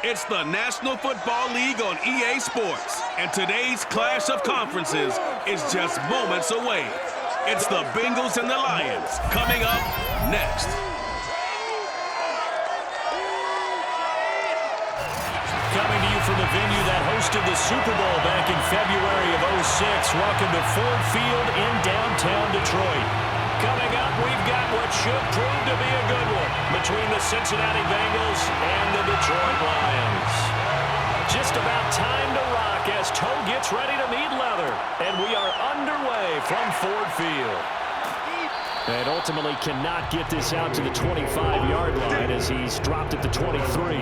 It's the National Football League on EA Sports, and today's clash of conferences is just moments away. It's the Bengals and the Lions coming up next. Coming to you from the venue that hosted the Super Bowl back in February of '06, welcome to Ford Field in downtown Detroit. Coming up, we've got what should prove to be a good one between the Cincinnati Bengals and the Detroit Lions. Just about time to rock as toe gets ready to meet leather, and we are underway from Ford Field. And ultimately cannot get this out to the 25-yard line as he's dropped at the 23.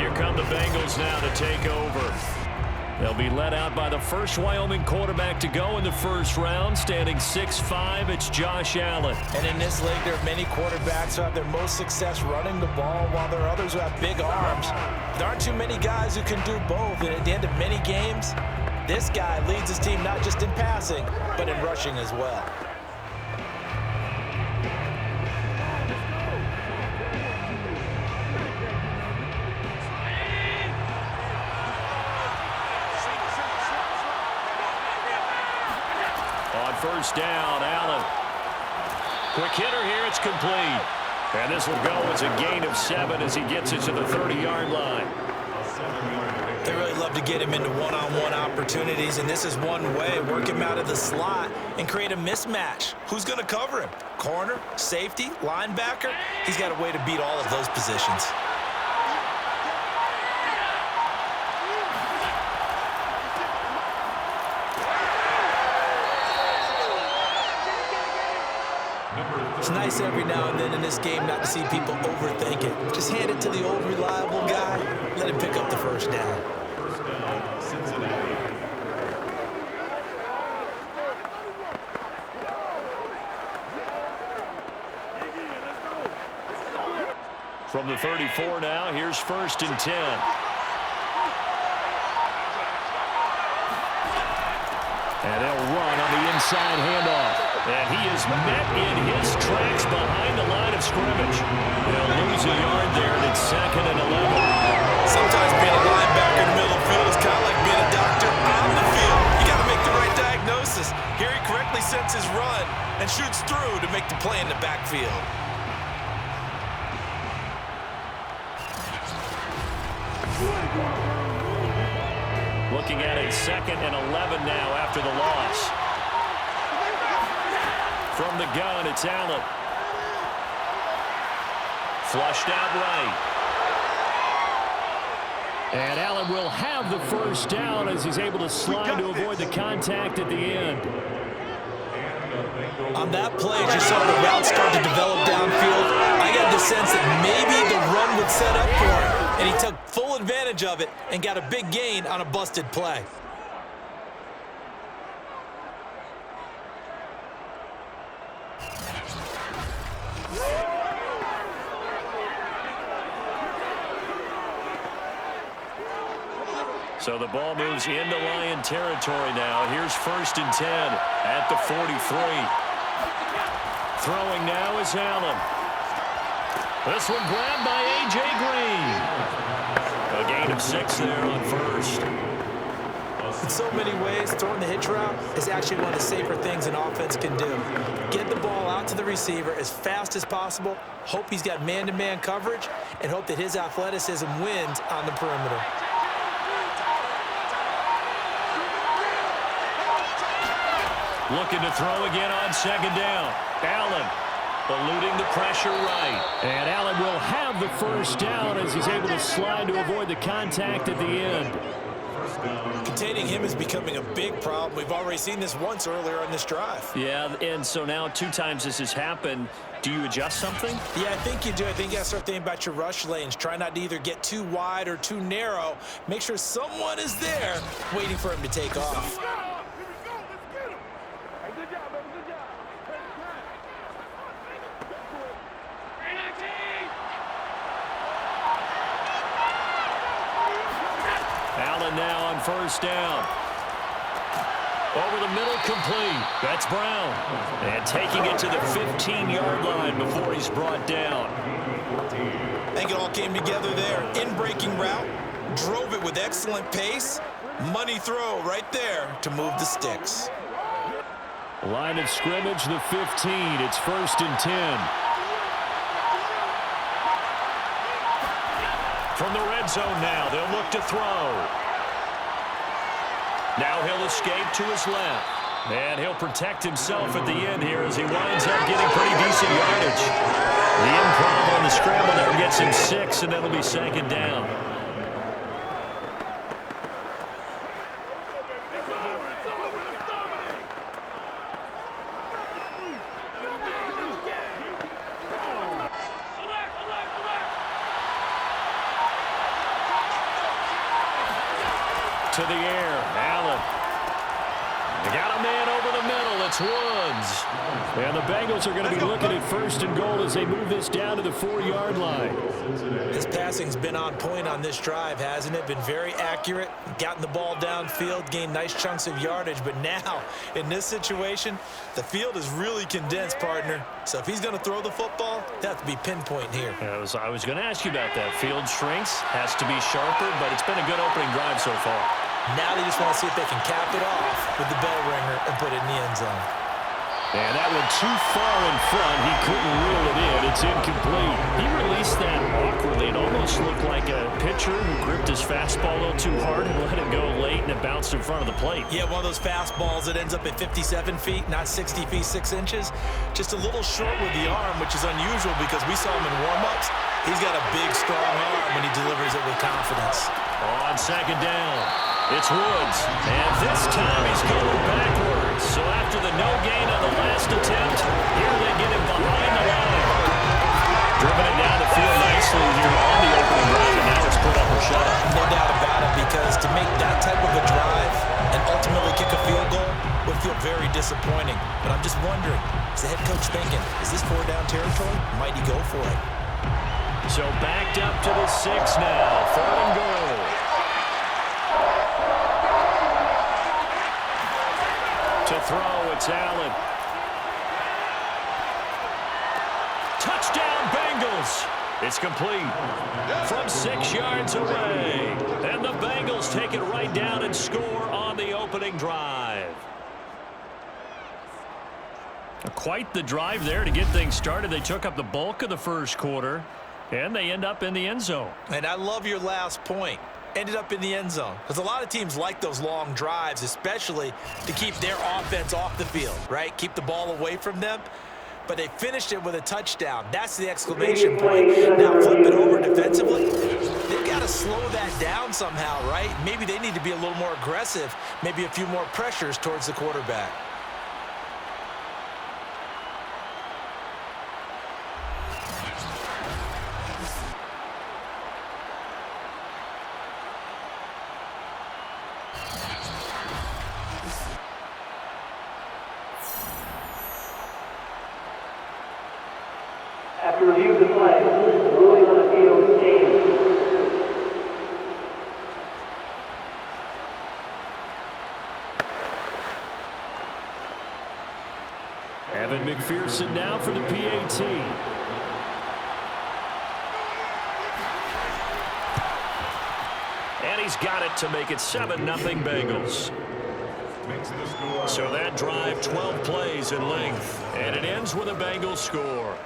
Here come the Bengals now to take over. They'll be led out by the first Wyoming quarterback to go in the first round, standing 6'5", it's Josh Allen. And in this league, there are many quarterbacks who have their most success running the ball, while there are others who have big arms. There aren't too many guys who can do both, and at the end of many games, this guy leads his team not just in passing, but in rushing as well. First down, Allen. Quick hitter here, it's complete. And this will go as a gain of 7 as he gets it to the 30-yard line. They really love to get him into one-on-one opportunities, and this is one way. Work him out of the slot and create a mismatch. Who's going to cover him? Corner, safety, linebacker? He's got a way to beat all of those positions. It's nice every now and then in this game not to see people overthink it. Just hand it to the old reliable guy. Let him pick up the first down. From the 34 now, here's 1st and 10. And they'll run on the inside handoff. And he is met in his tracks behind the line of scrimmage. They'll lose a yard there, and it's 2nd and 11. Sometimes being a linebacker in the middle of the field is kind of like being a doctor on the field. You got to make the right diagnosis. Here he correctly sets his run and shoots through to make the play in the backfield. Looking at a 2nd and 11 now after the loss. From the gun, it's Allen. Flushed out right. And Allen will have the first down as he's able to slide to avoid the contact at the end. On that play, as you saw the route start to develop downfield, I got the sense that maybe the run would set up for him. And he took full advantage of it and got a big gain on a busted play. So the ball moves into Lion territory now. Here's 1st and 10 at the 43. Throwing now is Allen. This one grabbed by A.J. Green. A gain of 6 there on 1st. In so many ways, throwing the hitch route is actually one of the safer things an offense can do. Get the ball out to the receiver as fast as possible, hope he's got man-to-man coverage, and hope that his athleticism wins on the perimeter. Looking to throw again on 2nd down. Allen eluding the pressure right. And Allen will have the first down as he's able to slide to avoid the contact at the end. Containing him is becoming a big problem. We've already seen this once earlier on this drive. Yeah, and so now 2 times this has happened. Do you adjust something? Yeah, I think you do. I think you got to start thinking about your rush lanes. Try not to either get too wide or too narrow. Make sure someone is there waiting for him to take off. Allen now on 1st down. Over the middle, complete. That's Brown. And taking it to the 15-yard line before he's brought down. I think it all came together there. In-breaking route. Drove it with excellent pace. Money throw right there to move the sticks. Line of scrimmage, the 15. It's 1st and 10. From the red zone now, they'll look to throw. Now he'll escape to his left. And he'll protect himself at the end here as he winds up getting pretty decent yardage. The improv on the scramble there gets him 6, and it'll be 2nd down. To the air, Allen. They got a man over the middle. It's Woods. And the Bengals are going to be looking at 1st and goal as they move this down to the 4-yard line. His passing's been on point on this drive, hasn't it? Been very accurate, gotten the ball downfield, gained nice chunks of yardage. But now, in this situation, the field is really condensed, partner. So if he's going to throw the football, that has to be pinpoint here. I was going to ask you about that. Field shrinks, has to be sharper, but it's been a good opening drive so far. Now they just want to see if they can cap it off with the bell ringer and put it in the end zone. And that one too far in front. He couldn't reel it in. It's incomplete. He released that awkwardly. It almost looked like a pitcher who gripped his fastball a little too hard and let it go late, and it bounced in front of the plate. Yeah, one of those fastballs that ends up at 57 feet, not 60 feet, 6 inches. Just a little short with the arm, which is unusual because we saw him in warm-ups. He's got a big, strong arm when he delivers it with confidence. On 2nd down, it's Woods. And this time he's going backwards. So after the no gain on the last attempt, here they get him behind the line. Driven it down the field nicely here on the opening drive, and now it's put up or shut up. No doubt about it, because to make that type of a drive and ultimately kick a field goal would feel very disappointing. But I'm just wondering, is the head coach thinking, is this 4-down territory? Might he go for it? So backed up to the 6 now, 3rd and goal. To throw, it's Allen. Touchdown, Bengals. It's complete from 6 yards away. And the Bengals take it right down and score on the opening drive. Quite the drive there to get things started. They took up the bulk of the first quarter, and they end up in the end zone. And I love your last point. Ended up in the end zone. Because a lot of teams like those long drives, especially to keep their offense off the field, right? Keep the ball away from them. But they finished it with a touchdown. That's the exclamation point. Now flip it over defensively. They've got to slow that down somehow, right? Maybe they need to be a little more aggressive. Maybe a few more pressures towards the quarterback. After review of the play, ruling on the field stands. Evan McPherson now for the PAT. And he's got it to make it 7-0 Bengals. So that drive, 12 plays in length, and it ends with a Bengals score.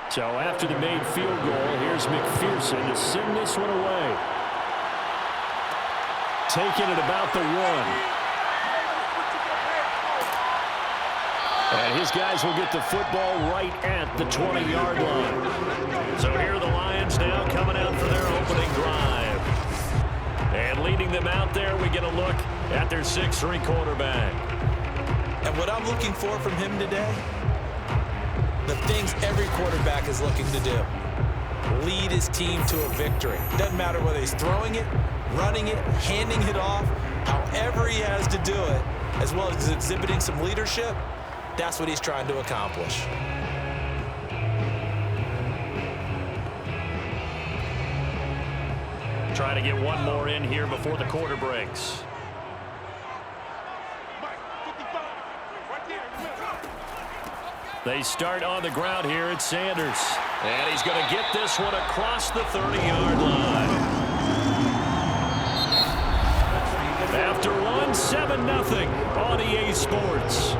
So after the made field goal, here's McPherson to send this one away. Taking it about the 1. And his guys will get the football right at the 20-yard line. So here are the Lions now coming out for their opening drive. And leading them out there, we get a look at their 6'3" quarterback. And what I'm looking for from him today, the things every quarterback is looking to do. Lead his team to a victory. Doesn't matter whether he's throwing it, running it, handing it off, however he has to do it, as well as exhibiting some leadership, that's what he's trying to accomplish. Trying to get one more in here before the quarter breaks. They start on the ground here at Sanders. And he's going to get this one across the 30-yard line. After one, 7-0 on EA Sports.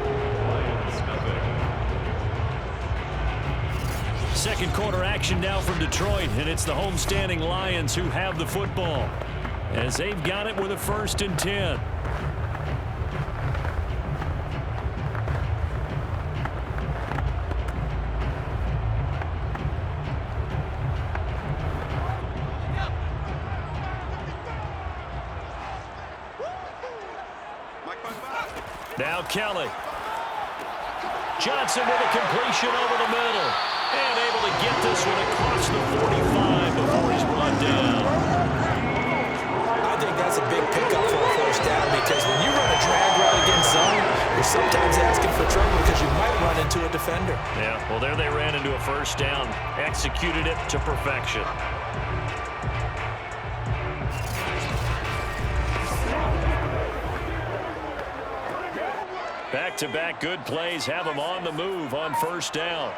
Second quarter action now from Detroit, and it's the homestanding Lions who have the football as they've got it with a 1st and 10. Now Kelly. Johnson with a completion over the middle. And able to get this one across the 45 before he's brought down. I think that's a big pickup for a 1st down because when you run a drag route against zone, you're sometimes asking for trouble because you might run into a defender. Yeah, well, there they ran into a 1st down. Executed it to perfection. Back-to-back good plays have them on the move on 1st down.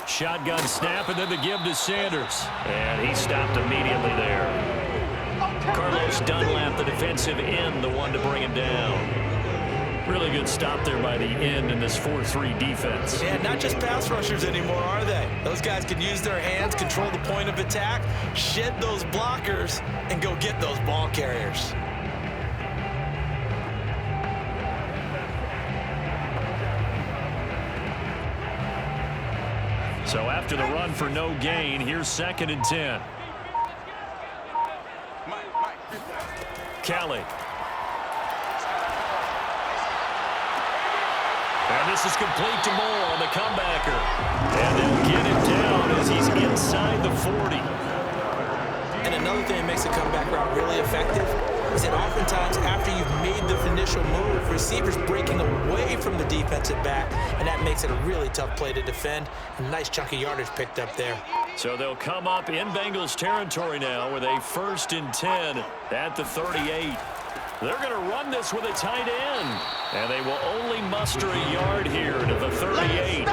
Shotgun snap, and then the give to Sanders. And he stopped immediately there. Carlos Dunlap, the defensive end, the one to bring him down. Really good stop there by the end in this 4-3 defense. And not just pass rushers anymore, are they? Those guys can use their hands, control the point of attack, shed those blockers, and go get those ball carriers. So after the run for no gain, here's 2nd and 10. Kelly. And this is complete to Moore on the comebacker. And they'll get him down as he's inside the 40. And another thing that makes a comeback route really effective is that oftentimes after you've made the initial move, receivers breaking away from the defensive back, and that makes it a really tough play to defend. A nice chunk of yardage picked up there. So they'll come up in Bengals territory now with a 1st and 10 at the 38. They're going to run this with a tight end, and they will only muster a yard here to the 38.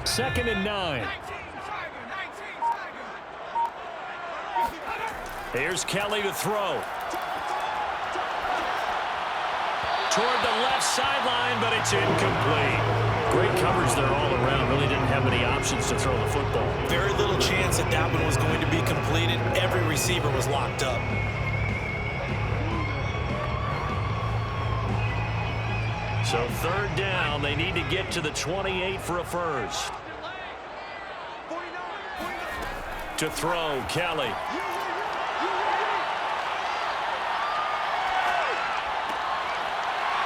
Second and 9. Here's Kelly to throw. Toward the left sideline, but it's incomplete. Great coverage there all around. Really didn't have many options to throw the football. Very little chance that that one was going to be completed. Every receiver was locked up. So 3rd down, they need to get to the 28 for a 1st. To throw, Kelly.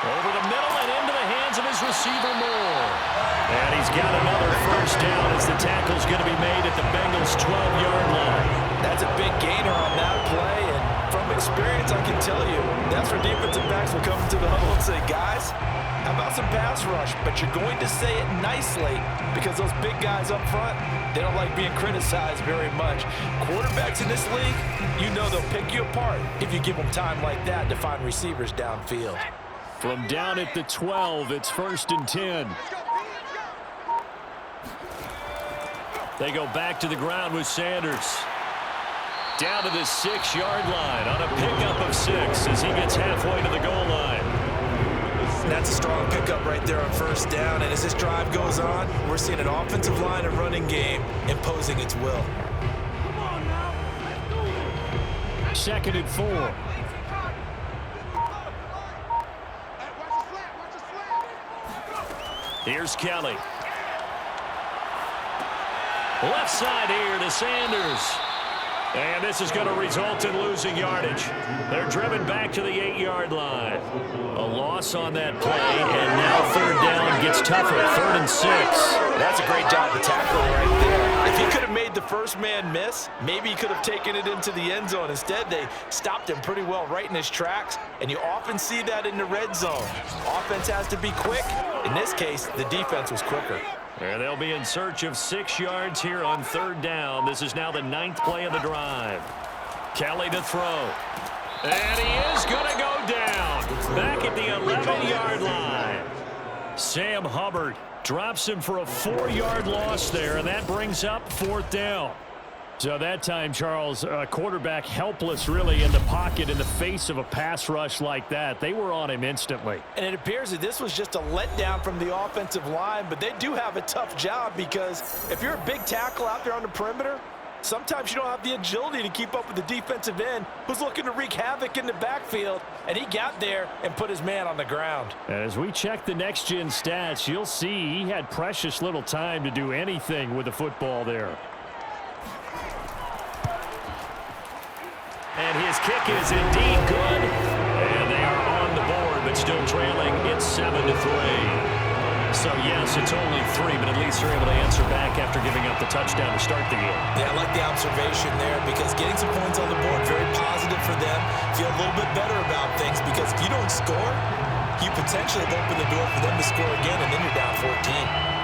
Over the middle and into the hands of his receiver, Moore. And he's got another 1st down as the tackle's going to be made at the Bengals' 12-yard line. That's a big gainer on that play, and from experience, I can tell you, that's where defensive backs will come to the huddle and say, guys, how about some pass rush? But you're going to say it nicely because those big guys up front, they don't like being criticized very much. Quarterbacks in this league, you know they'll pick you apart if you give them time like that to find receivers downfield. From down at the 12, it's 1st and 10. They go back to the ground with Sanders. Down to the 6-yard line on a pickup of 6 as he gets halfway to the goal line. That's a strong pickup right there on first down. And as this drive goes on, we're seeing an offensive line and running game imposing its will. 2nd and 4. Here's Kelly. Left side here to Sanders. And this is going to result in losing yardage. They're driven back to the 8-yard line. A loss on that play, and now 3rd down gets tougher. 3rd and 6. That's a great job of tackling right there. If he could have made the first man miss, maybe he could have taken it into the end zone. Instead, they stopped him pretty well right in his tracks, and you often see that in the red zone. Offense has to be quick. In this case, the defense was quicker. And they'll be in search of 6 yards here on 3rd down. This is now the 9th play of the drive. Kelly to throw. And he is going to go down. Back at the 11-yard line. Sam Hubbard drops him for a 4-yard loss there, and that brings up 4th down. So that time, Charles, quarterback helpless really in the pocket in the face of a pass rush like that. They were on him instantly. And it appears that this was just a letdown from the offensive line, but they do have a tough job because if you're a big tackle out there on the perimeter, sometimes you don't have the agility to keep up with the defensive end who's looking to wreak havoc in the backfield, and he got there and put his man on the ground. As we check the next-gen stats, you'll see he had precious little time to do anything with the football there. And his kick is indeed good. And they are on the board, but still trailing. It's 7-3. So, yes, it's only 3, but at least they're able to answer back after giving up the touchdown to start the game. Yeah, I like the observation there because getting some points on the board, very positive for them. Feel a little bit better about things because if you don't score, you potentially have opened the door for them to score again, and then you're down 14.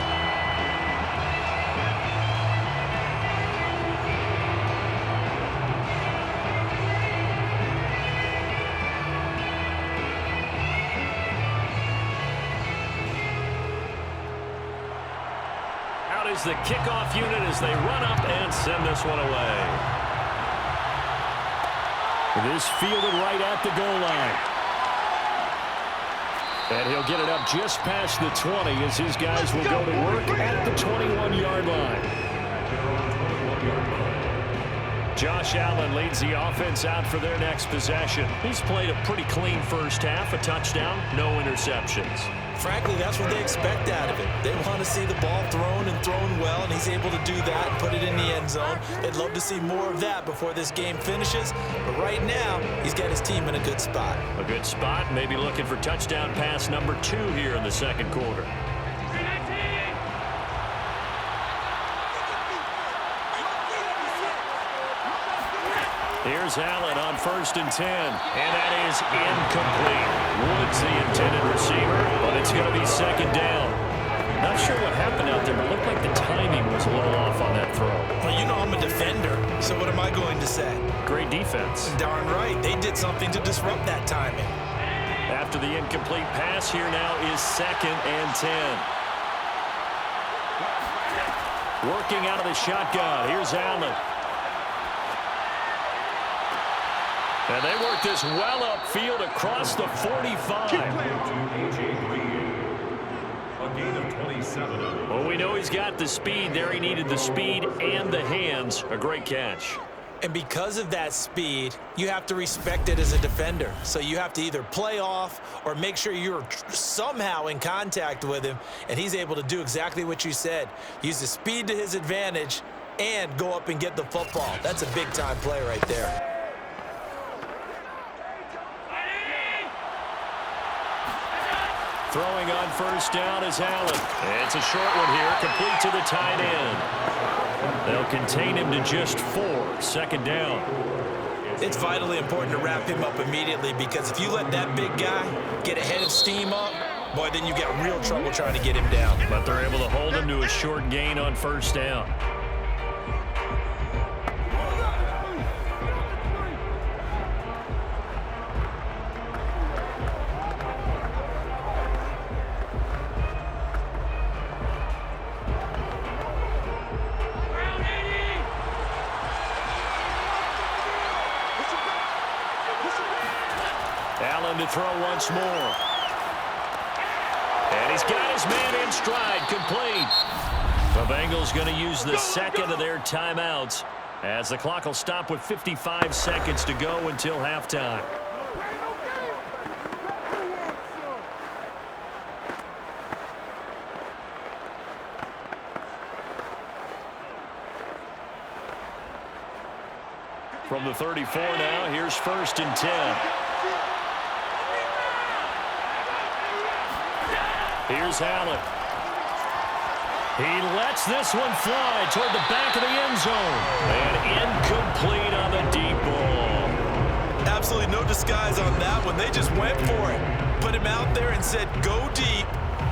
Is the kickoff unit as they run up and send this one away. This fielded right at the goal line. And he'll get it up just past the 20 as his guys will go to work at the 21-yard line. Josh Allen leads the offense out for their next possession. He's played a pretty clean first half, a touchdown, no interceptions. Frankly, that's what they expect out of him. They want to see the ball thrown and thrown well, and he's able to do that and put it in the end zone. They'd love to see more of that before this game finishes. But right now, he's got his team in a good spot. A good spot, maybe looking for touchdown pass number 2 here in the second quarter. Here's Allen on 1st and 10, and that is incomplete. Woods the intended receiver, but it's going to be 2nd down. Not sure what happened out there, but it looked like the timing was a little off on that throw. Well, you know I'm a defender, so what am I going to say? Great defense. Darn right. They did something to disrupt that timing. After the incomplete pass, here now is 2nd and 10. Working out of the shotgun, here's Allen. And they work this well upfield across the 45. A gain of 27. Well, we know he's got the speed there. He needed the speed and the hands. A great catch. And because of that speed, you have to respect it as a defender. So you have to either play off or make sure you're somehow in contact with him. And he's able to do exactly what you said. Use the speed to his advantage and go up and get the football. That's a big-time play right there. Throwing on 1st down is Allen. It's a short one here, complete to the tight end. They'll contain him to just 4, 2nd down. It's vitally important to wrap him up immediately because if you let that big guy get a head of steam up, boy, then you get real trouble trying to get him down. But they're able to hold him to a short gain on 1st down. to throw once more. And he's got his man in stride, complete. The Bengals going to use the second of their timeouts as the clock will stop with 55 seconds to go until halftime. From the 34 now, here's 1st and 10. Here's Allen. He lets this one fly toward the back of the end zone. And incomplete on the deep ball. Absolutely no disguise on that one. They just went for it. Put him out there and said, go deep.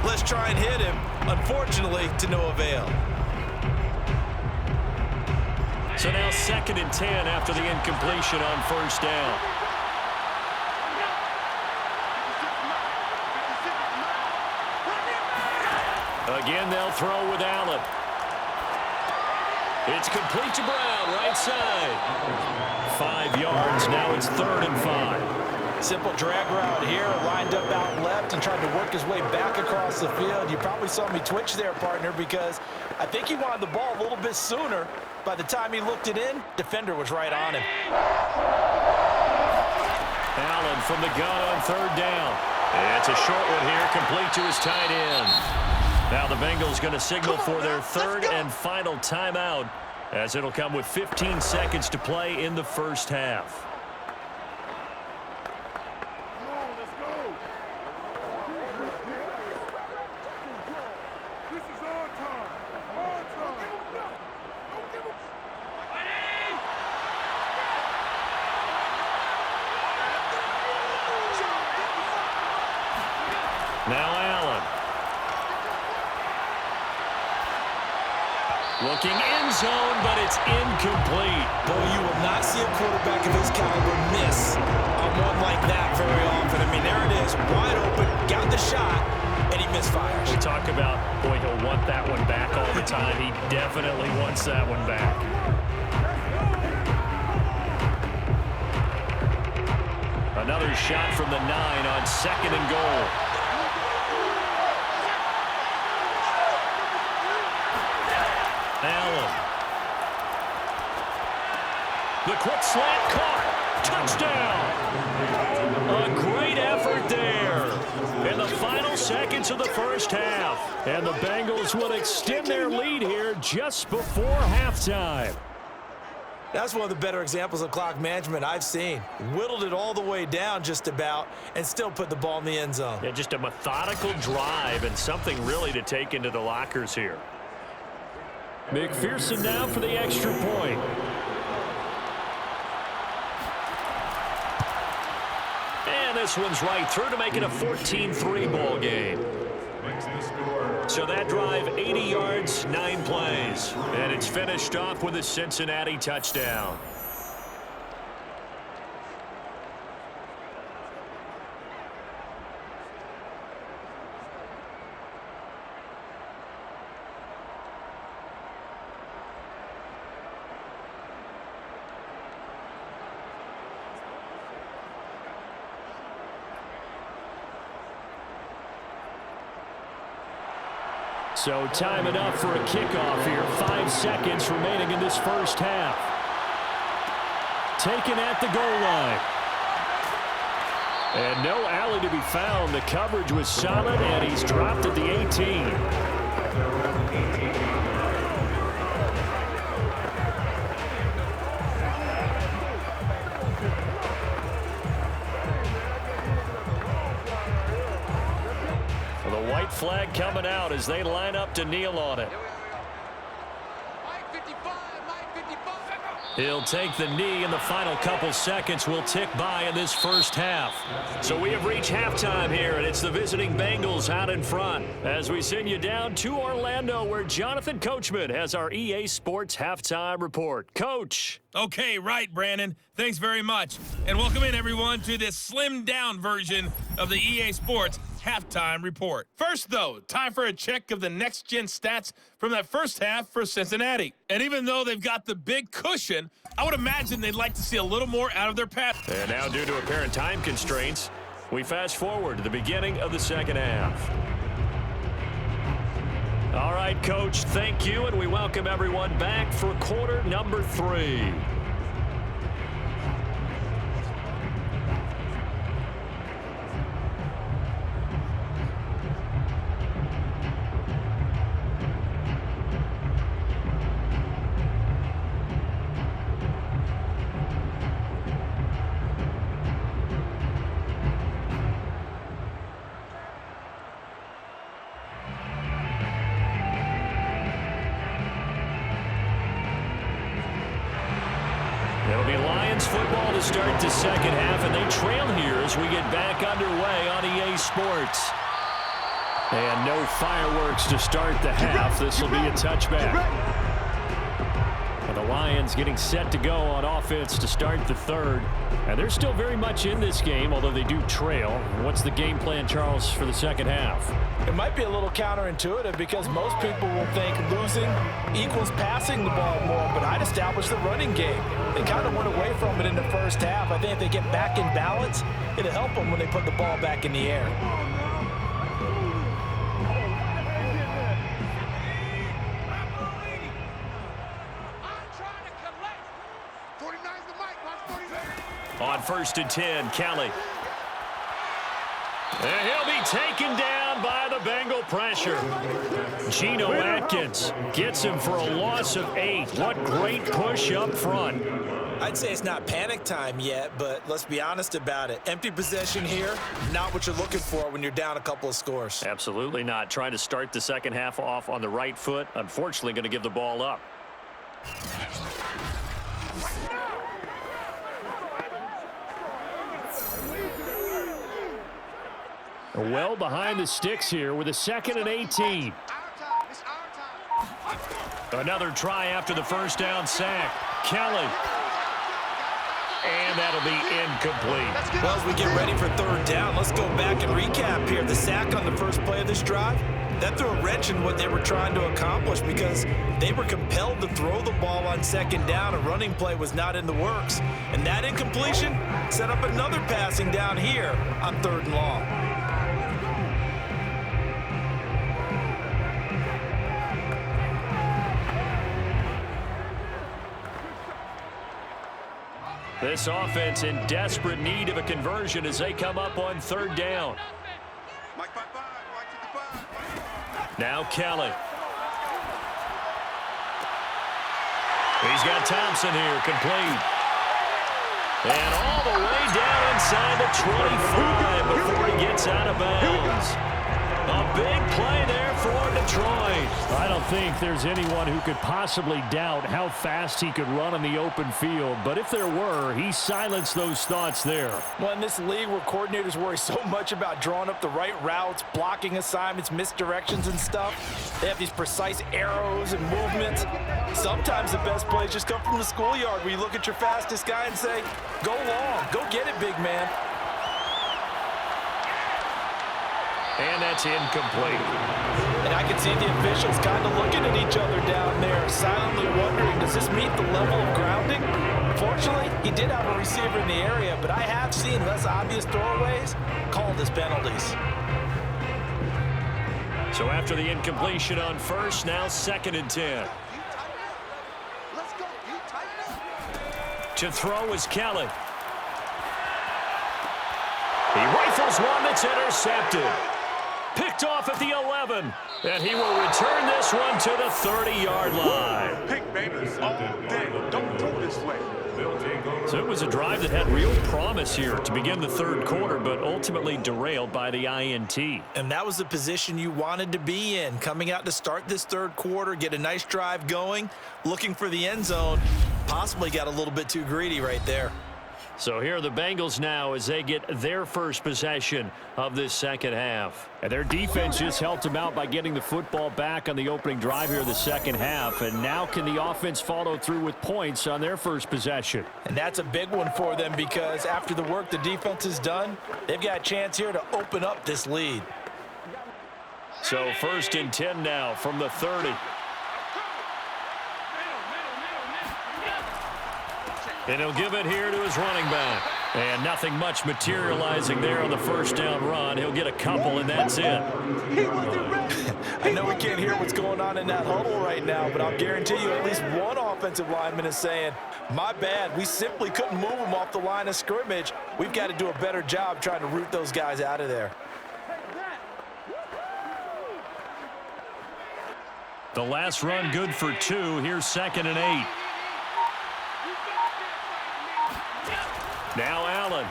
Let's try and hit him. Unfortunately, to no avail. So now 2nd and 10 after the incompletion on 1st down. Again, they'll throw with Allen. It's complete to Brown, right side. 5 yards, now it's 3rd and 5. Simple drag route here, lined up out left and tried to work his way back across the field. You probably saw me twitch there, partner, because I think he wanted the ball a little bit sooner. By the time he looked it in, defender was right on him. Allen from the gun on 3rd down. It's a short one here, complete to his tight end. Now the Bengals going to signal for their 3rd and final timeout, as it'll come with 15 seconds to play in the first half. Now Allen. Looking end zone, but it's incomplete. Boy, you will not see a quarterback of his caliber miss on one like that very often. I mean, there it is, wide open, got the shot, and he misfires. We talk about, boy, he'll want that one back all the time. He definitely wants that one back. Another shot from the 9 on 2nd and goal. Allen. The quick slant caught. Touchdown. A great effort there. In the final seconds of the first half. And the Bengals will extend their lead here just before halftime. That's one of the better examples of clock management I've seen. Whittled it all the way down just about and still put the ball in the end zone. Yeah, just a methodical drive and something really to take into the lockers here. McPherson now for the extra point. And this one's right through to make it a 14-3 ball game. So that drive, 80 yards, 9 plays. And it's finished off with a Cincinnati touchdown. So time enough for a kickoff here. 5 seconds remaining in this first half. Taken at the goal line. And no alley to be found. The coverage was solid, and he's dropped at the 18. White flag coming out as they line up to kneel on it. He'll take the knee, and the final couple seconds will tick by in this first half. So we have reached halftime here, and it's the visiting Bengals out in front as we send you down to Orlando, where Jonathan Coachman has our EA Sports halftime report. Coach. Okay, right, Brandon. Thanks very much. And welcome in, everyone, to this slimmed-down version of the EA Sports halftime report. First, though, time for a check of the next-gen stats from that first half for Cincinnati. And even though they've got the big cushion, I would imagine they'd like to see a little more out of their pass. And now, due to apparent time constraints, We fast forward to the beginning of the second half. All right, Coach, thank you, and we welcome everyone back for quarter number 3. It'll be Lions football to start the second half, and they trail here as we get back underway on EA Sports. And no fireworks to start the half. This will be a touchback. And the Lions getting set to go on offense to start the third. And they're still very much in this game, although they do trail. What's the game plan, Charles, for the second half? It might be a little counterintuitive because most people will think losing equals passing the ball more, but I'd establish the running game. They kind of went away from it in the first half. I think if they get back in balance, it'll help them when they put the ball back in the air. On 1st and 10, Kelly. And he'll be taken down by the Bengal pressure. Geno Atkins gets him for a loss of 8. What great push up front. I'd say it's not panic time yet, but let's be honest about it. Empty possession here, not what you're looking for when you're down a couple of scores. Absolutely not. Trying to start the second half off on the right foot. Unfortunately, going to give the ball up. Well behind the sticks here with a 2nd and 18. Another try after the first down sack. Kelly. And that'll be incomplete. Well, as we get ready for 3rd down, let's go back and recap here. The sack on the first play of this drive, that threw a wrench in what they were trying to accomplish because they were compelled to throw the ball on 2nd down. A running play was not in the works. And that incompletion set up another passing down here on 3rd and long. This offense in desperate need of a conversion as they come up on 3rd down. Now Kelly. He's got Thompson here, complete. And all the way down inside the 25 before he gets out of bounds. A big play there for Detroit. I don't think there's anyone who could possibly doubt how fast he could run in the open field. But if there were, he silenced those thoughts there. Well, in this league where coordinators worry so much about drawing up the right routes, blocking assignments, misdirections and stuff, they have these precise arrows and movements. Sometimes the best plays just come from the schoolyard where you look at your fastest guy and say, go long, go get it, big man. And that's incomplete. And I can see the officials kind of looking at each other down there, silently wondering, does this meet the level of grounding? Fortunately, he did have a receiver in the area, but I have seen less obvious throwaways called as penalties. So after the incompletion on 1st, now 2nd and 10. To throw is Kelly. He rifles one that's intercepted. Picked off at the 11. And he will return this one to the 30-yard line. Pick babies all day. Don't throw this way. So it was a drive that had real promise here to begin the 3rd quarter, but ultimately derailed by the INT. And that was the position you wanted to be in, coming out to start this 3rd quarter, get a nice drive going, looking for the end zone. Possibly got a little bit too greedy right there. So here are the Bengals now as they get their first possession of this second half. And their defense just helped them out by getting the football back on the opening drive here in the second half. And now can the offense follow through with points on their first possession? And that's a big one for them because after the work the defense has done, they've got a chance here to open up this lead. So 1st and 10 now from the 30. And he'll give it here to his running back. And nothing much materializing there on the first down run. He'll get a couple, and that's it. I know we can't hear what's going on in that huddle right now, but I'll guarantee you at least one offensive lineman is saying, my bad, we simply couldn't move them off the line of scrimmage. We've got to do a better job trying to root those guys out of there. The last run good for 2. Here's 2nd and 8. Now Allen.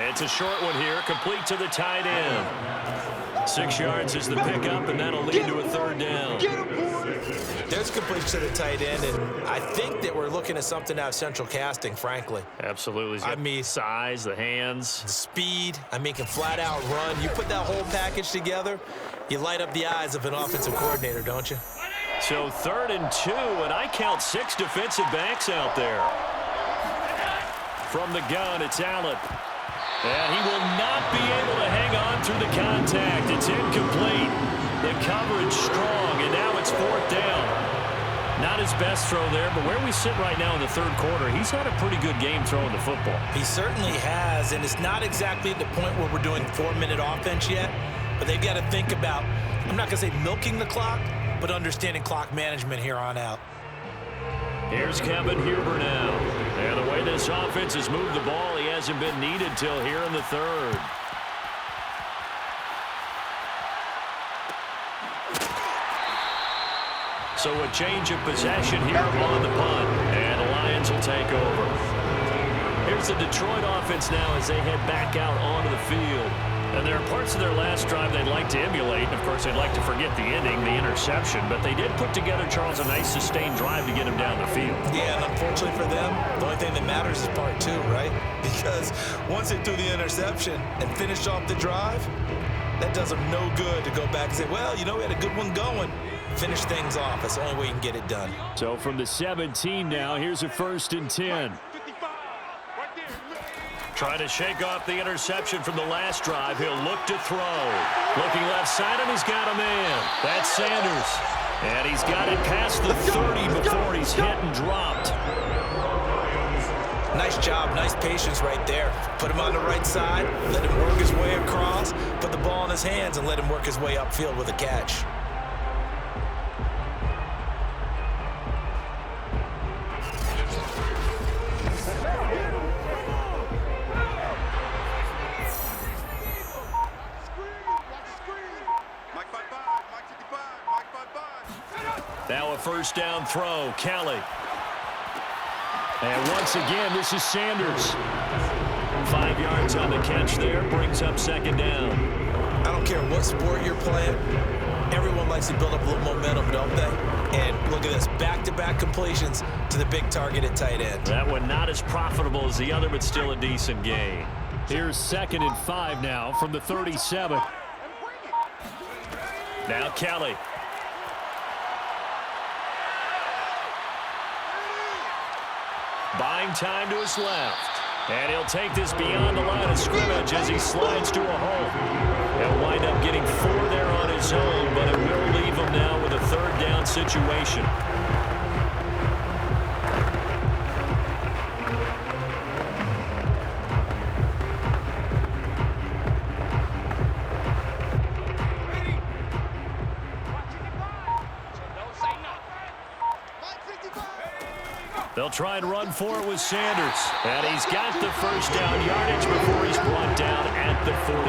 It's a short one here, complete to the tight end. 6 yards is the pickup, and that'll lead to a 3rd down. There's completion to the tight end, and I think that we're looking at something out of central casting, frankly. Absolutely. I mean, size, the hands. The speed. I mean, can flat out run. You put that whole package together, you light up the eyes of an offensive coordinator, don't you? So 3rd and 2, and I count 6 defensive backs out there. From the gun, it's Allen. And he will not be able to hang on through the contact. It's incomplete. The coverage strong, and now it's 4th down. Not his best throw there, but where we sit right now in the 3rd quarter, he's had a pretty good game throwing the football. He certainly has, and it's not exactly at the point where we're doing 4-minute offense yet, but they've got to think about, I'm not going to say milking the clock, but understanding clock management here on out. Here's Kevin Huber now. And the way this offense has moved the ball, he hasn't been needed till here in the 3rd. So a change of possession here on the punt. And the Lions will take over. Here's the Detroit offense now as they head back out onto the field. And there are parts of their last drive they'd like to emulate. And, of course, they'd like to forget the ending, the interception. But they did put together, Charles, a nice sustained drive to get him down the field. Yeah, and unfortunately for them, the only thing that matters is part 2, right? Because once they threw the interception and finished off the drive, that does them no good to go back and say, well, you know, we had a good one going. Finish things off. That's the only way you can get it done. So from the 17 now, here's a 1st and 10. Trying to shake off the interception from the last drive. He'll look to throw. Looking left side, and he's got a man. That's Sanders. And he's got it past the 30 before he's hit and dropped. Nice job, nice patience right there. Put him on the right side, let him work his way across, put the ball in his hands, and let him work his way upfield with a catch. Now a 1st down throw, Kelly. And once again, this is Sanders. 5 yards on the catch there, brings up 2nd down. I don't care what sport you're playing. Everyone likes to build up a little momentum, don't they? And look at this, back-to-back completions to the big target at tight end. That one not as profitable as the other, but still a decent gain. Here's 2nd and 5 now from the 37. Now Kelly. Buying time to his left. And he'll take this beyond the line of scrimmage as he slides to a hole. He'll wind up getting 4 there on his own, but it will leave him now with a 3rd down situation. They'll try and run for it with Sanders. And he's got the 1st down yardage before he's brought down at the 42.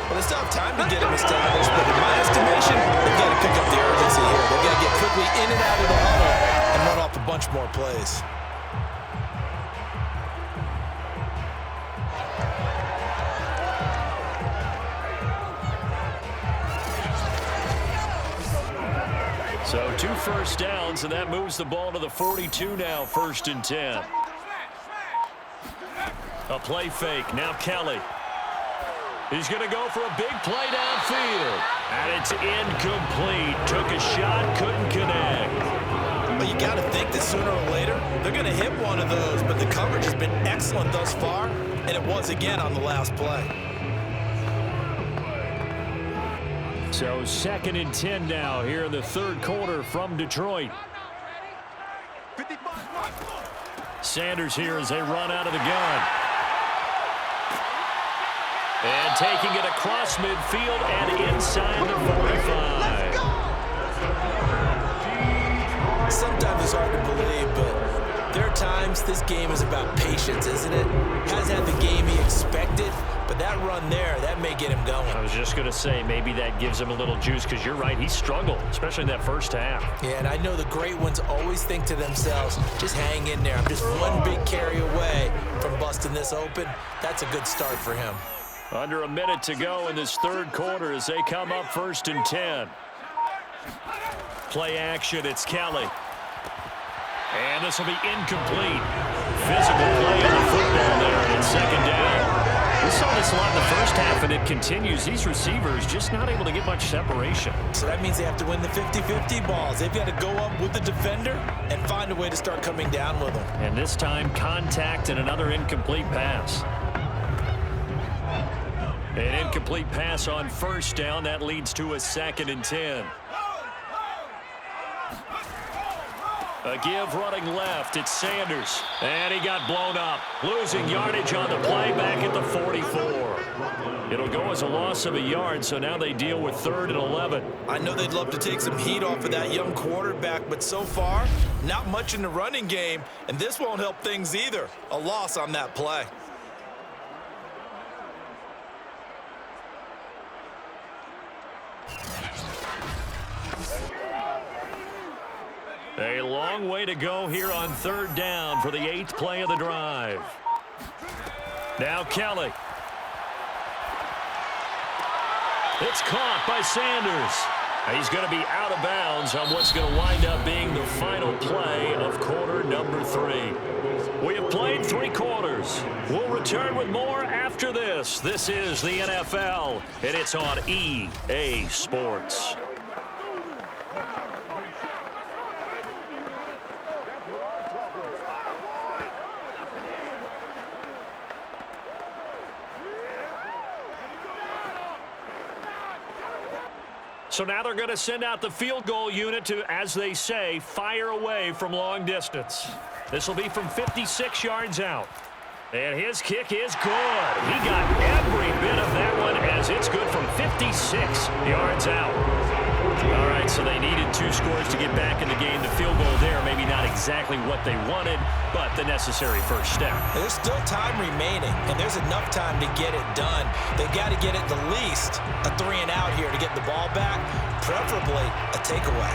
Well, they still have time to get him established, but in my estimation, they've got to pick up the urgency here. They've got to get quickly in and out of the huddle and run off a bunch more plays. So 2 1st downs, and that moves the ball to the 42 now, 1st and 10. A play fake. Now Kelly. He's going to go for a big play downfield. And it's incomplete. Took a shot, couldn't connect. But you got to think that sooner or later, they're going to hit one of those. But the coverage has been excellent thus far, and it was again on the last play. So 2nd and 10 now here in the 3rd quarter from Detroit. Sanders here as they run out of the gun. And taking it across midfield and inside the 45. Sometimes it's hard to believe, but there are times this game is about patience, isn't it? Hasn't had the game he expected, but that run there, that may get him going. I was just going to say, maybe that gives him a little juice, because you're right, he struggled, especially in that first half. Yeah, and I know the great ones always think to themselves, just hang in there. I'm just one big carry away from busting this open. That's a good start for him. Under a minute to go in this third quarter as they come up 1st and 10. Play action, it's Kelly. And this will be incomplete. Physical play on the football there, and it's 2nd down. We saw this a lot in the first half, and it continues. These receivers just not able to get much separation. So that means they have to win the 50-50 balls. They've got to go up with the defender and find a way to start coming down with them. And this time, contact and another incomplete pass. An incomplete pass on 1st down. That leads to a 2nd and 10. A give running left. It's Sanders. And he got blown up. Losing yardage on the play back at the 44. It'll go as a loss of a yard, so now they deal with 3rd and 11. I know they'd love to take some heat off of that young quarterback, but so far, not much in the running game, and this won't help things either. A loss on that play. A long way to go here on 3rd down for the 8th play of the drive. Now Kelly. It's caught by Sanders. He's going to be out of bounds on what's going to wind up being the final play of quarter number 3. We have played 3 quarters. We'll return with more after this. This is the NFL, and it's on EA Sports. So now they're going to send out the field goal unit to, as they say, fire away from long distance. This will be from 56 yards out. And his kick is good. He got every bit of that one as it's good from 56 yards out. All right, so they needed 2 scores to get back in the game. The field goal there, maybe not exactly what they wanted, but the necessary first step. There's still time remaining, and there's enough time to get it done. They've got to get at the least a 3 and out here to get the ball back, preferably a takeaway.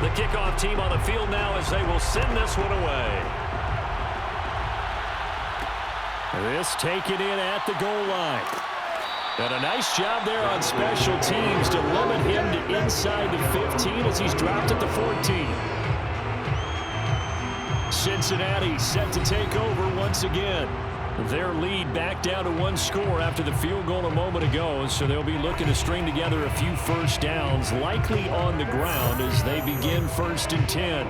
The kickoff team on the field now as they will send this one away. This taken in at the goal line. And a nice job there on special teams to limit him to inside the 15 as he's dropped at the 14. Cincinnati set to take over once again. Their lead back down to 1 score after the field goal a moment ago, so they'll be looking to string together a few first downs, likely on the ground as they begin 1st and 10.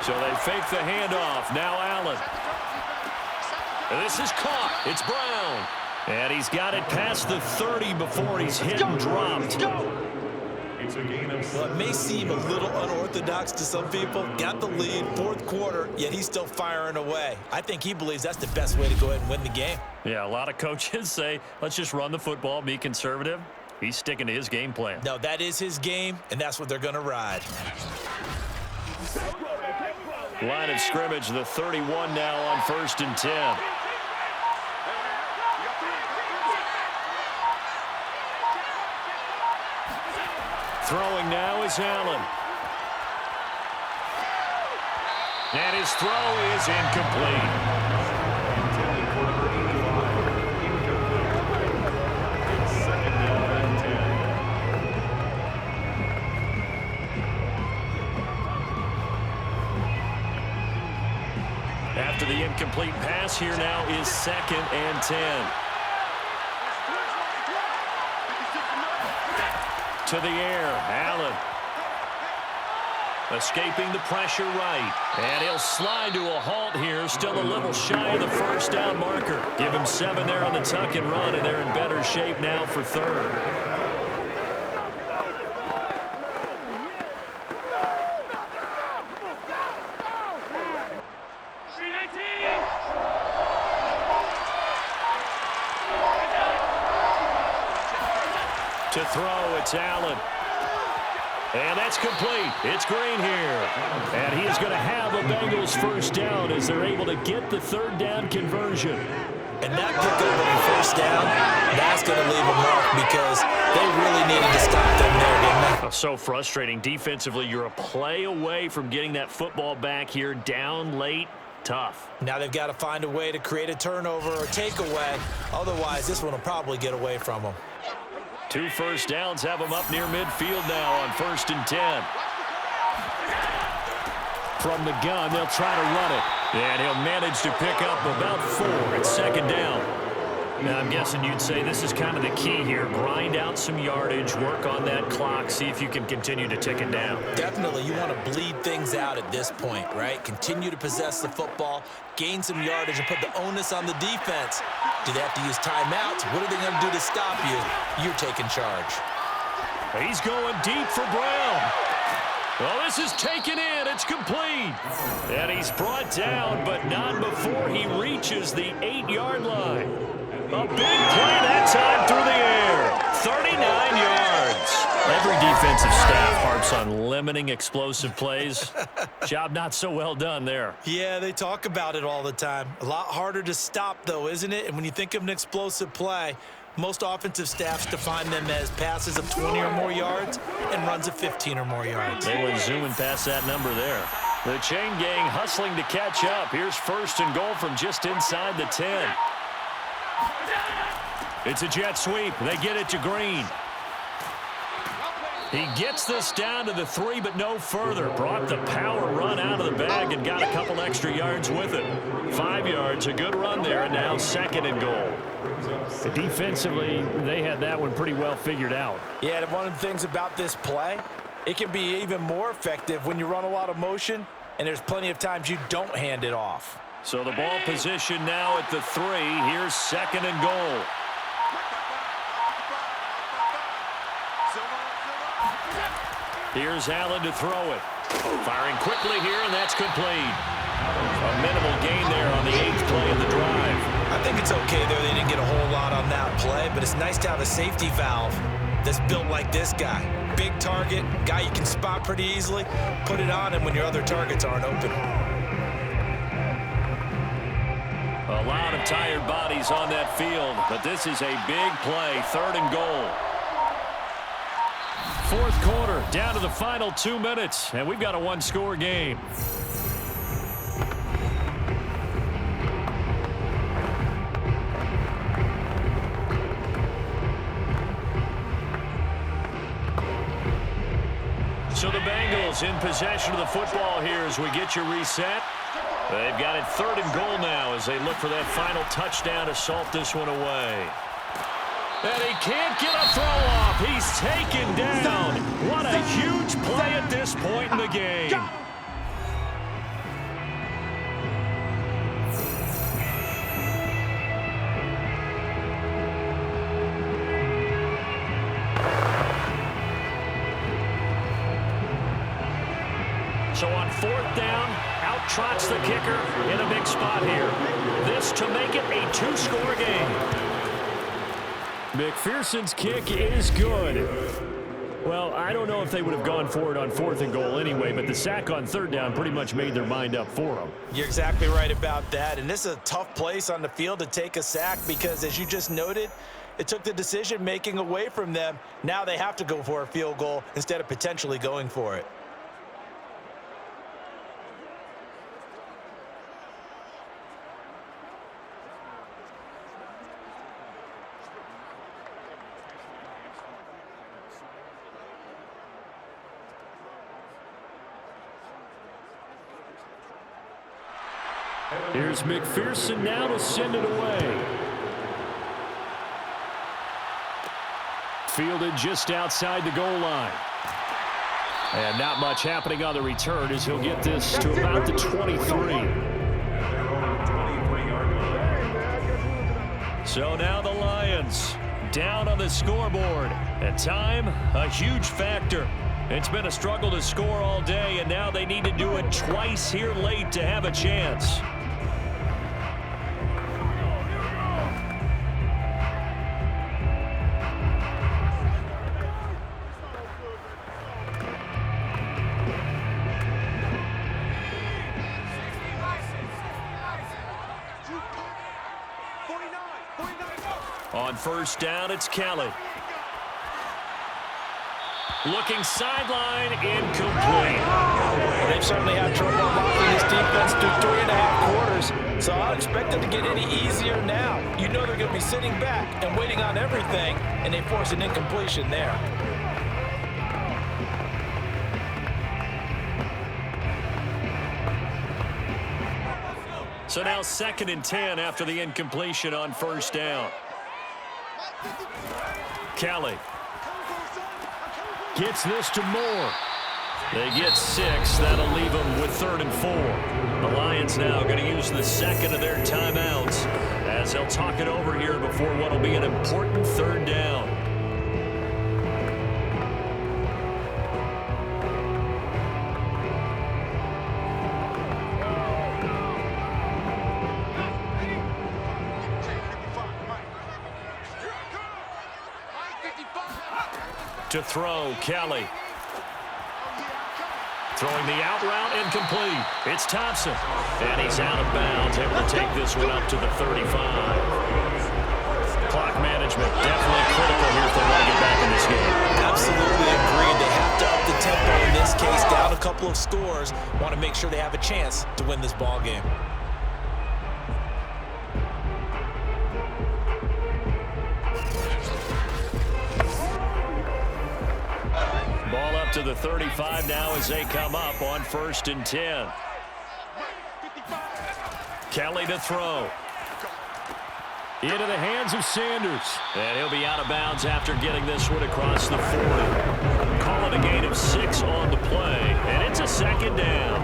So they fake the handoff. Now Allen. And this is caught. It's Brown. And he's got it past the 30 before he's hit and dropped. Well, it may seem a little unorthodox to some people. Got the lead, 4th quarter, yet he's still firing away. I think he believes that's the best way to go ahead and win the game. Yeah, a lot of coaches say, let's just run the football, be conservative. He's sticking to his game plan. No, that is his game, and that's what they're going to ride. Line of scrimmage, the 31 now on 1st and 10. Throwing now is Allen. And his throw is incomplete. After the incomplete pass, here now is 2nd and 10. To the air, Allen. Escaping the pressure right. And he'll slide to a halt here. Still a little shy of the first down marker. Give him 7 there on the tuck and run, and they're in better shape now for 3rd. To throw, it's Allen. And that's complete. It's Green here. And he is going to have a Bengals first down as they're able to get the 3rd down conversion. And that pickup on first down, that's going to leave a mark because they really needed to stop them there, didn't they? So frustrating. Defensively, you're a play away from getting that football back here down late. Tough. Now they've got to find a way to create a turnover or takeaway. Otherwise, this one will probably get away from them. 2 first downs have them up near midfield now on 1st and 10. From the gun, they'll try to run it. And he'll manage to pick up about 4. It's 2nd down. Now, I'm guessing you'd say this is kind of the key here. Grind out some yardage, work on that clock, see if you can continue to tick it down. Definitely, you want to bleed things out at this point, right? Continue to possess the football, gain some yardage, and put the onus on the defense. Do they have to use timeouts? What are they going to do to stop you? You're taking charge. He's going deep for Brown. Well, this is taken in. It's complete. And he's brought down, but not before he reaches the 8-yard line. A big play that time through the air. 39 yards. Every defensive staff harps on limiting explosive plays. Job not so well done there. Yeah, they talk about it all the time. A lot harder to stop, though, isn't it? And when you think of an explosive play, most offensive staffs define them as passes of 20 or more yards and runs of 15 or more yards. They went zooming past that number there. The chain gang hustling to catch up. Here's 1st and goal from just inside the 10. It's a jet sweep. They get it to Green. He gets this down to the 3, but no further. Brought the power run out of the bag and got a couple extra yards with it. 5 yards, a good run there, and now 2nd and goal. Defensively, they had that one pretty well figured out. Yeah, and one of the things about this play, it can be even more effective when you run a lot of motion, and there's plenty of times you don't hand it off. So the ball position now at the 3. Here's 2nd and goal. Here's Allen to throw it. Firing quickly here, and that's complete. A minimal gain there on the 8th play of the drive. I think it's okay there. They didn't get a whole lot on that play, but it's nice to have a safety valve that's built like this guy. Big target, guy you can spot pretty easily. Put it on him when your other targets aren't open. A lot of tired bodies on that field, but this is a big play. 3rd and goal. 4th quarter, down to the final 2 minutes, and we've got a 1-score game. So the Bengals in possession of the football here as we get you reset. They've got it 3rd and goal now as they look for that final touchdown to salt this one away. And he can't get a throw off. He's taken down. What a huge play at this point in the game. So on 4th down, out trots the kicker in a big spot here. This to make it a 2-score game. McPherson's kick is good. Well, I don't know if they would have gone for it on 4th and goal anyway, but the sack on 3rd down pretty much made their mind up for them. You're exactly right about that, and this is a tough place on the field to take a sack because, as you just noted, it took the decision-making away from them. Now they have to go for a field goal instead of potentially going for it. Here's McPherson now to send it away. Fielded just outside the goal line. And not much happening on the return as he'll get this to about the 23. So now the Lions down on the scoreboard. And time, a huge factor. It's been a struggle to score all day, and now they need to do it twice here late to have a chance. On first down, it's Kelly. Looking sideline, incomplete. They've certainly had trouble unlocking this defense through 3.5 quarters, so I don't expect it to get any easier now. You know they're going to be sitting back and waiting on everything, and they force an incompletion there. So now 2nd and 10 after the incompletion on first down. Kelly gets this to Moore. They get 6. That'll leave them with 3rd and 4. The Lions now going to use the second of their timeouts as they'll talk it over here before what will be an important 3rd down. To throw, Kelly. Throwing the out route, incomplete. It's Thompson. And he's out of bounds, able to take this one up to the 35. Clock management, definitely critical here if they want to get back in this game. Absolutely agreed. They have to up the tempo in this case, down a couple of scores. Want to make sure they have a chance to win this ball game. Ball up to the 35 now as they come up on 1st and 10. Kelly to throw. Into the hands of Sanders. And he'll be out of bounds after getting this one across the 40. Call it a gain of 6 on the play. And it's a 2nd down.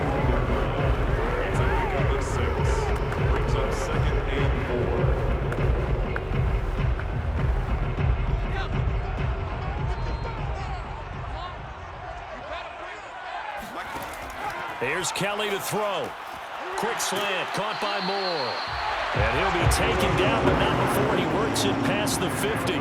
Brings up 2nd and 4. Here's Kelly to throw. Quick slant, caught by Moore. And he'll be taken down, but not before he works it past the 50.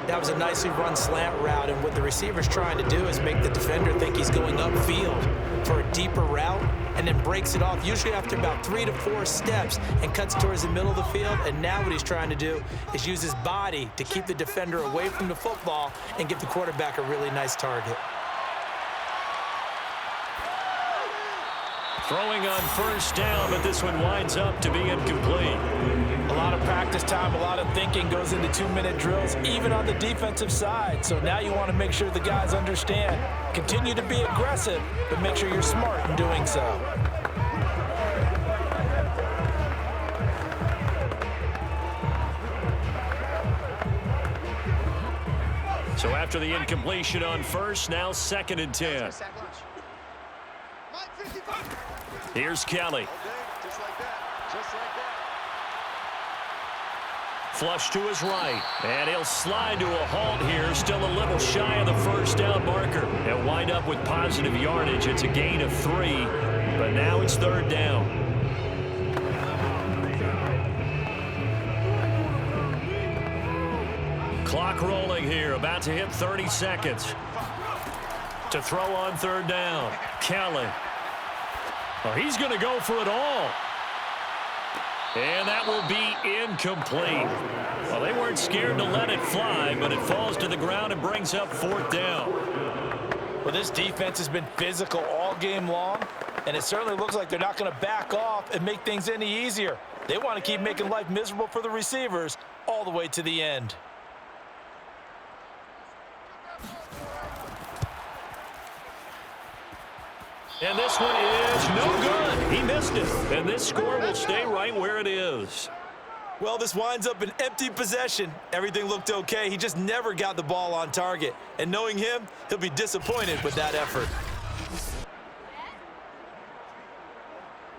That was a nicely run slant route, and what the receiver's trying to do is make the defender think he's going upfield for a deeper route, and then breaks it off, usually after about 3 to 4 steps, and cuts towards the middle of the field. And now what he's trying to do is use his body to keep the defender away from the football and give the quarterback a really nice target. Throwing on first down, but this one winds up to be incomplete. A lot of practice time, a lot of thinking goes into 2-minute drills, even on the defensive side. So now you want to make sure the guys understand. Continue to be aggressive, but make sure you're smart in doing so. So after the incompletion on first, now 2nd and 10. Here's Kelly. Flush to his right, and he'll slide to a halt here, still a little shy of the first down marker. He'll wind up with positive yardage. It's a gain of 3, but now it's 3rd down. Clock rolling here, about to hit 30 seconds. To throw on 3rd down, Kelly. Oh, he's going to go for it all. And that will be incomplete. Well, they weren't scared to let it fly, but it falls to the ground and brings up 4th down. Well, this defense has been physical all game long, and it certainly looks like they're not going to back off and make things any easier. They want to keep making life miserable for the receivers all the way to the end. And this one is no good. He missed it, and this score will stay right where it is. Well, this winds up an empty possession. Everything looked okay. He just never got the ball on target. And knowing him, he'll be disappointed with that effort.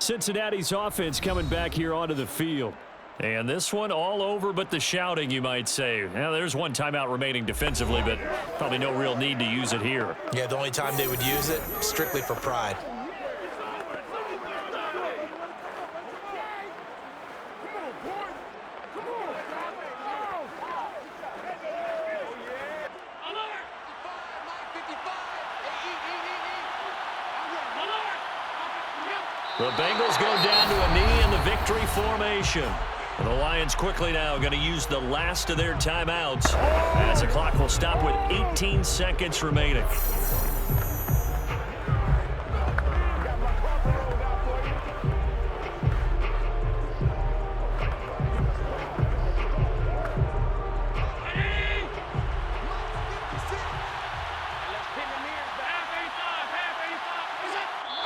Cincinnati's offense coming back here onto the field. And this one all over but the shouting, you might say. Now, there's one timeout remaining defensively, but probably no real need to use it here. Yeah, the only time they would use it, strictly for pride. The Bengals go down to a knee in the victory formation. The Lions quickly now going to use the last of their timeouts as the clock will stop with 18 seconds remaining.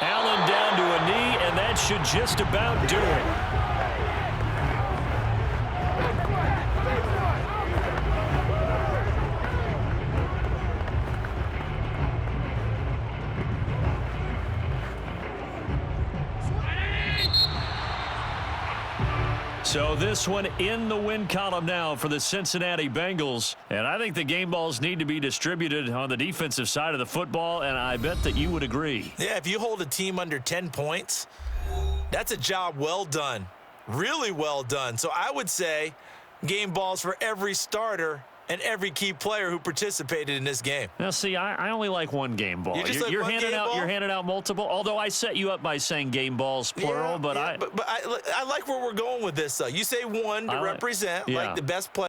Allen down to a knee, and that should just about do it. So this one in the win column now for the Cincinnati Bengals. And I think the game balls need to be distributed on the defensive side of the football, and I bet that you would agree. Yeah, if you hold a team under 10 points, that's a job well done. Really well done. So I would say game balls for every starter and every key player who participated in this game. Now, see, I only like one game ball. You're handing out multiple. Although I set you up by saying game balls plural, but I like where we're going with this. You say one to represent like the best player.